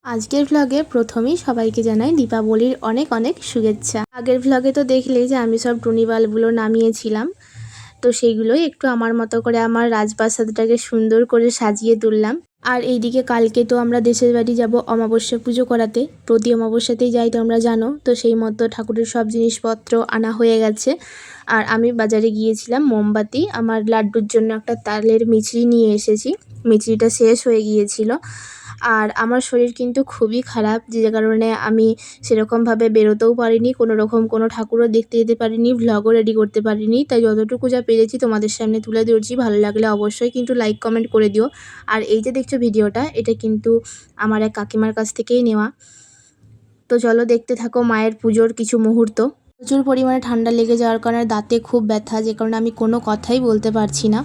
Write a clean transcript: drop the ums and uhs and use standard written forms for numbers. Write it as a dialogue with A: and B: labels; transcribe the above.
A: আজকের ভ্লগে প্রথমেই সবাইকে জানাই দীপাবলির অনেক অনেক শুভেচ্ছা। আগের ভ্লগে তো দেখলেই যে আমি সব টুনি বাল্বগুলো নামিয়েছিলাম, তো সেইগুলোই একটু আমার মতো করে আমার রাজপ্রাসাদটাকে সুন্দর করে সাজিয়ে তুললাম। আর এইদিকে কালকে তো আমরা দেশের বাড়ি যাব অমাবস্যা পুজো করাতে, প্রতি অমাবস্যাতেই যাই তোমরা জানো। তো সেই মতো ঠাকুরের সব জিনিসপত্র আনা হয়ে গেছে। আর আমি বাজারে গিয়েছিলাম মোমবাতি, আমার লাড্ডুর জন্য একটা তালের মিছরি নিয়ে এসেছি। মিছরিটা শেষ হয়ে গিয়েছিল। আর আমার শরীর কিন্তু খুবই খারাপ, যে কারণে আমি সেরকমভাবে বেরোতেও পারিনি, কোনো রকম কোনো ঠাকুরও দেখতে যেতে পারিনি, ভ্লগও রেডি করতে পারিনি। তাই যতটুকু যা পেরেছি তোমাদের সামনে তুলে ধরছি। ভালো লাগলে অবশ্যই কিন্তু লাইক কমেন্ট করে দিও। আর এই যে দেখছো ভিডিওটা, এটা কিন্তু আমার এক কাকিমার কাছ থেকেই নেওয়া। তো চলো দেখতে থাকো মায়ের পুজোর কিছু মুহূর্ত। প্রচুর পরিমাণে ঠান্ডা লেগে যাওয়ার কারণে দাঁতে খুব ব্যথা, যে কারণে আমি কোনো কথাই বলতে পারছি না।